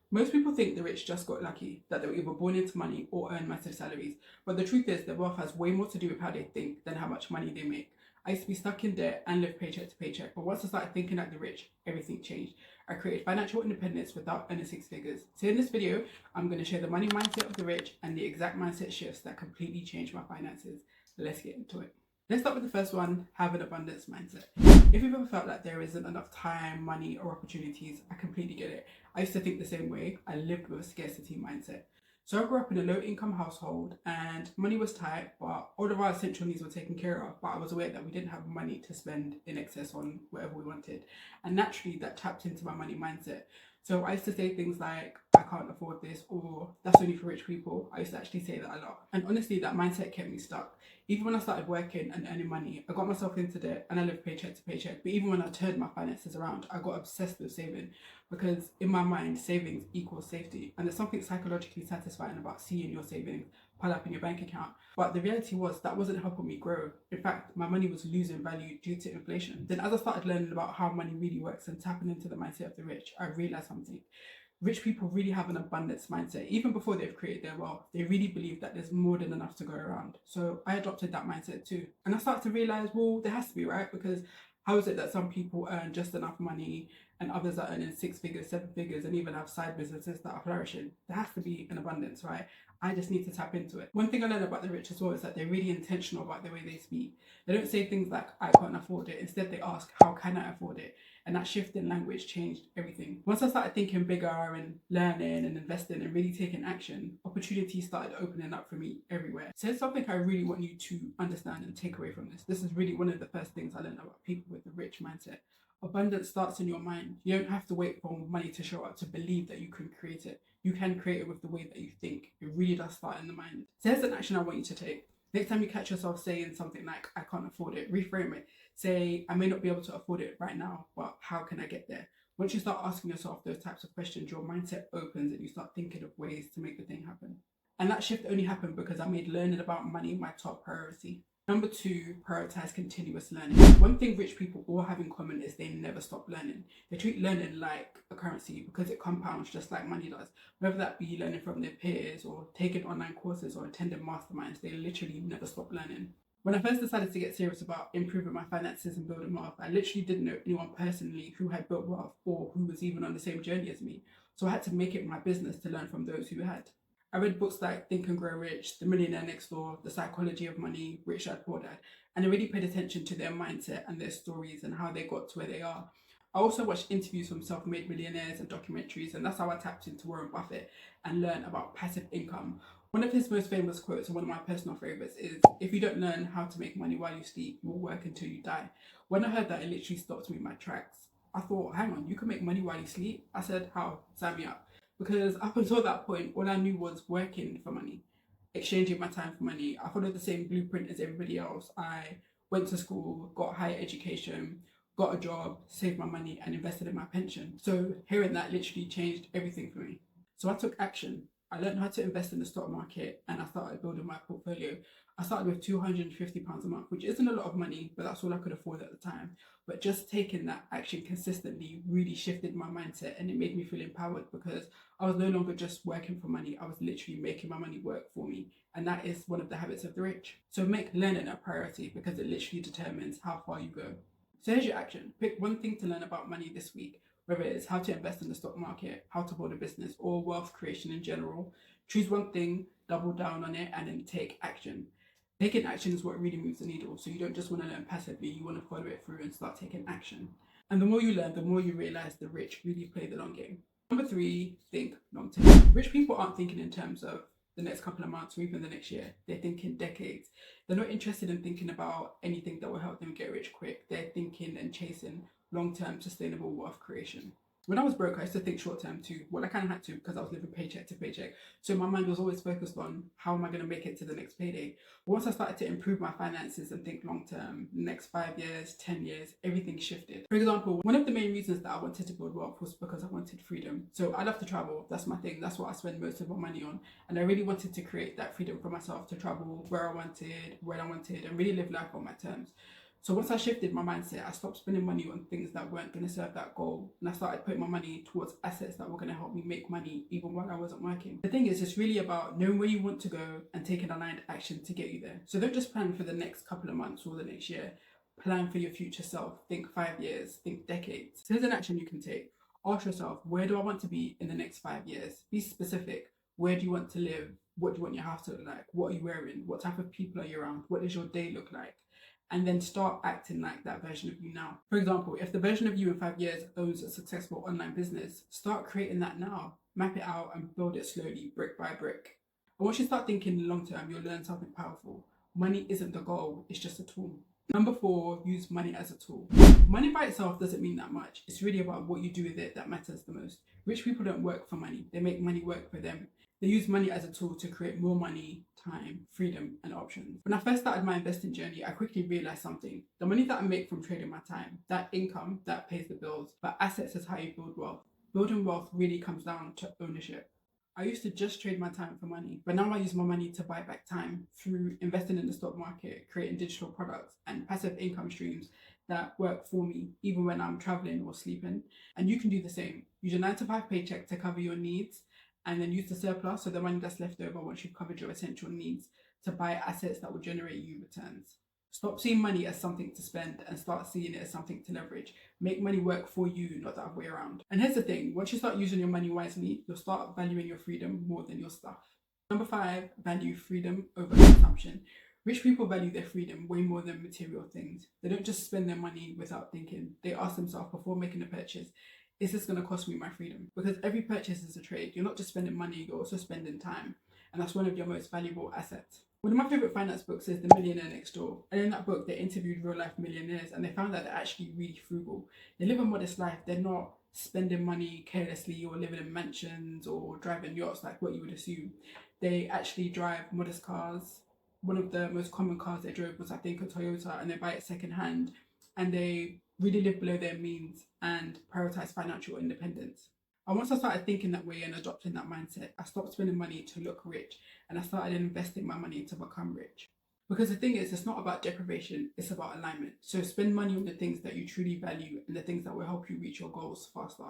Most people think the rich just got lucky, that they were either born into money or earn massive salaries. But the truth is, their wealth has way more to do with how they think than how much money they make. I used to be stuck in debt and live paycheck to paycheck, but once I started thinking like the rich, everything changed. I created financial independence without earning six figures. So in this video, I'm going to share the money mindset of the rich and the exact mindset shifts that completely changed my finances. Let's get into it. Let's start with the first one, have an abundance mindset. If you've ever felt like there isn't enough time, money, or opportunities, I completely get it. I used to think the same way. I lived with a scarcity mindset. So I grew up in a low income household and money was tight, but all of our essential needs were taken care of. But I was aware that we didn't have money to spend in excess on whatever we wanted. And naturally, that tapped into my money mindset. So I used to say things like, I can't afford this, or that's only for rich people. I used to actually say that a lot. And honestly, that mindset kept me stuck. Even when I started working and earning money, I got myself into debt and I lived paycheck to paycheck. But even when I turned my finances around, I got obsessed with saving because in my mind, savings equals safety. And there's something psychologically satisfying about seeing your savings pile up in your bank account. But the reality was that wasn't helping me grow. In fact, my money was losing value due to inflation. Then as I started learning about how money really works and tapping into the mindset of the rich, I realized something. Rich people really have an abundance mindset. Even before they've created their wealth, they really believe that there's more than enough to go around. So I adopted that mindset too. And I started to realize, well, there has to be, right? Because how is it that some people earn just enough money and others are earning six figures, seven figures, and even have side businesses that are flourishing? There has to be an abundance, right? I just need to tap into it. One thing I learned about the rich as well is that they're really intentional about the way they speak. They don't say things like, I can't afford it. Instead, they ask, how can I afford it? And that shift in language changed everything. Once I started thinking bigger and learning and investing and really taking action, opportunities started opening up for me everywhere. So it's something I really want you to understand and take away from this. This is really one of the first things I learned about people with a rich mindset. Abundance starts in your mind. You don't have to wait for money to show up to believe that you can create it. You can create it with the way that you think. It really does start in the mind. So here's an action I want you to take. Next time you catch yourself saying something like, I can't afford it, reframe it. Say, I may not be able to afford it right now, but how can I get there? Once you start asking yourself those types of questions, your mindset opens and you start thinking of ways to make the thing happen. And that shift only happened because I made learning about money my top priority. Number two, prioritize continuous learning. One thing rich people all have in common is they never stop learning. They treat learning like a currency because it compounds just like money does. Whether that be learning from their peers or taking online courses or attending masterminds, they literally never stop learning. When I first decided to get serious about improving my finances and building wealth, I literally didn't know anyone personally who had built wealth or who was even on the same journey as me. So I had to make it my business to learn from those who had. I read books like Think and Grow Rich, The Millionaire Next Door, The Psychology of Money, Rich Dad Poor Dad, and I really paid attention to their mindset and their stories and how they got to where they are. I also watched interviews from self-made millionaires and documentaries, and that's how I tapped into Warren Buffett and learned about passive income. One of his most famous quotes, and one of my personal favorites, is, if you don't learn how to make money while you sleep, you will work until you die. When I heard that, it literally stopped me in my tracks. I thought, hang on, you can make money while you sleep? I said, how? Sign me up. Because up until that point, all I knew was working for money, exchanging my time for money. I followed the same blueprint as everybody else. I went to school, got higher education, got a job, saved my money, and invested in my pension. So hearing that literally changed everything for me. So I took action. I learned how to invest in the stock market and I started building my portfolio. I started with £250 a month, which isn't a lot of money, but that's all I could afford at the time. But just taking that action consistently really shifted my mindset and it made me feel empowered because I was no longer just working for money. I was literally making my money work for me. And that is one of the habits of the rich. So make learning a priority because it literally determines how far you go. So here's your action. Pick one thing to learn about money this week, whether it's how to invest in the stock market, how to build a business, or wealth creation in general. Choose one thing, double down on it, and then take action. Taking action is what really moves the needle. So you don't just want to learn passively, you want to follow it through and start taking action. And the more you learn, the more you realize the rich really play the long game. Number three, think long term. Rich people aren't thinking in terms of the next couple of months or even the next year. They're thinking decades. They're not interested in thinking about anything that will help them get rich quick. They're thinking and chasing long-term sustainable wealth creation. When I was broke, I used to think short term too. Well, I kind of had to because I was living paycheck to paycheck. So my mind was always focused on how am I going to make it to the next payday. But once I started to improve my finances and think long term, next 5 years, 10 years, everything shifted. For example, one of the main reasons that I wanted to build wealth was because I wanted freedom. So I love to travel. That's my thing. That's what I spend most of my money on. And I really wanted to create that freedom for myself to travel where I wanted, when I wanted, and really live life on my terms. So once I shifted my mindset, I stopped spending money on things that weren't going to serve that goal. And I started putting my money towards assets that were going to help me make money even while I wasn't working. The thing is, it's really about knowing where you want to go and taking aligned action to get you there. So don't just plan for the next couple of months or the next year. Plan for your future self. Think 5 years, think decades. So here's an action you can take. Ask yourself, where do I want to be in the next 5 years? Be specific. Where do you want to live? What do you want your house to look like? What are you wearing? What type of people are you around? What does your day look like? And then start acting like that version of you now. For example, if the version of you in 5 years owns a successful online business, start creating that now. Map it out and build it slowly, brick by brick. And once you start thinking long term, you'll learn something powerful. Money isn't the goal, it's just a tool. Number 4, use money as a tool. Money by itself doesn't mean that much. It's really about what you do with it that matters the most. Rich people don't work for money, they make money work for them. They use money as a tool to create more money, time, freedom, and options. When I first started my investing journey, I quickly realized something. The money that I make from trading my time, that income, that pays the bills, but assets is how you build wealth. Building wealth really comes down to ownership. I used to just trade my time for money, but now I use my money to buy back time through investing in the stock market, creating digital products, and passive income streams that work for me, even when I'm traveling or sleeping. And you can do the same. Use your 9 to 5 paycheck to cover your needs, and then use the surplus, so the money that's left over once you've covered your essential needs, to buy assets that will generate you returns. Stop seeing money as something to spend and start seeing it as something to leverage. Make money work for you, not the other way around. And here's the thing, once you start using your money wisely, you'll start valuing your freedom more than your stuff. Number 5, value freedom over consumption. Rich people value their freedom way more than material things. They don't just spend their money without thinking. They ask themselves before making a purchase, is this going to cost me my freedom? Because every purchase is a trade. You're not just spending money, you're also spending time. And that's one of your most valuable assets. One of my favorite finance books is The Millionaire Next Door. And in that book, they interviewed real life millionaires and they found that they're actually really frugal. They live a modest life. They're not spending money carelessly or living in mansions or driving yachts like what you would assume. They actually drive modest cars. One of the most common cars they drove was, I think, a Toyota, and they buy it secondhand. And they really live below their means and prioritize financial independence. And once I started thinking that way and adopting that mindset, I stopped spending money to look rich and I started investing my money to become rich. Because the thing is, it's not about deprivation, it's about alignment. So spend money on the things that you truly value and the things that will help you reach your goals faster.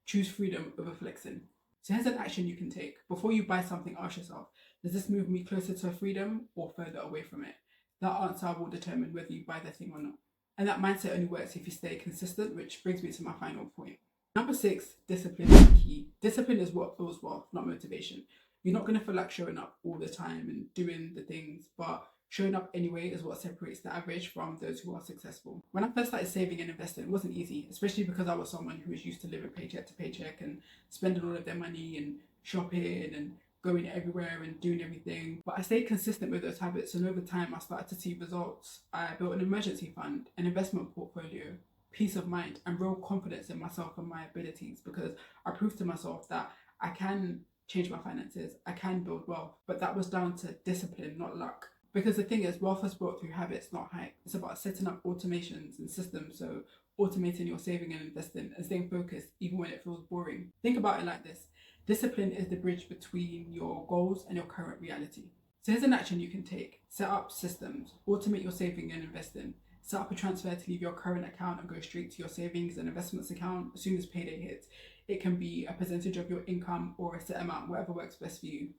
Choose freedom over flexing. So here's an action you can take. Before you buy something, ask yourself, does this move me closer to freedom or further away from it? That answer will determine whether you buy the thing or not. And that mindset only works if you stay consistent, which brings me to my final point. Number 6, discipline is key. Discipline is what builds wealth, not motivation. You're not going to feel like showing up all the time and doing the things, but showing up anyway is what separates the average from those who are successful. When I first started saving and investing, it wasn't easy, especially because I was someone who was used to living paycheck to paycheck and spending all of their money and shopping and going everywhere and doing everything. But I stayed consistent with those habits, and over time I started to see results. I built an emergency fund, an investment portfolio, peace of mind, and real confidence in myself and my abilities, because I proved to myself that I can change my finances, I can build wealth. But that was down to discipline, not luck. Because the thing is, wealth is built through habits, not hype. It's about setting up automations and systems, so automating your saving and investing and staying focused even when it feels boring. Think about it like this. Discipline is the bridge between your goals and your current reality. So here's an action you can take. Set up systems, automate your saving and investing. Set up a transfer to leave your current account and go straight to your savings and investments account as soon as payday hits. It can be a percentage of your income or a set amount, whatever works best for you.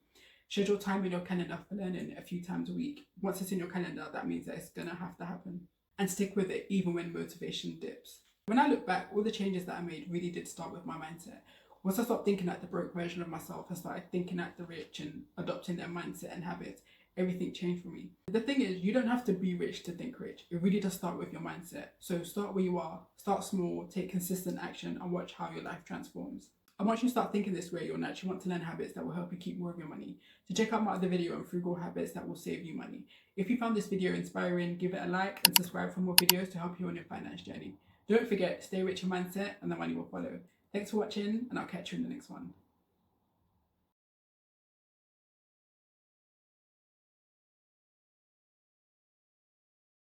Schedule time in your calendar for learning a few times a week. Once it's in your calendar, that means that it's gonna have to happen. And stick with it even when motivation dips. When I look back, all the changes that I made really did start with my mindset. Once I stopped thinking like the broke version of myself and started thinking like the rich and adopting their mindset and habits, everything changed for me. The thing is, you don't have to be rich to think rich. It really does start with your mindset. So start where you are, start small, take consistent action, and watch how your life transforms. And once you start thinking this way, you'll naturally want to learn habits that will help you keep more of your money. So check out my other video on frugal habits that will save you money. If you found this video inspiring, give it a like and subscribe for more videos to help you on your finance journey. Don't forget, stay rich in mindset and the money will follow. Thanks for watching, and I'll catch you in the next one.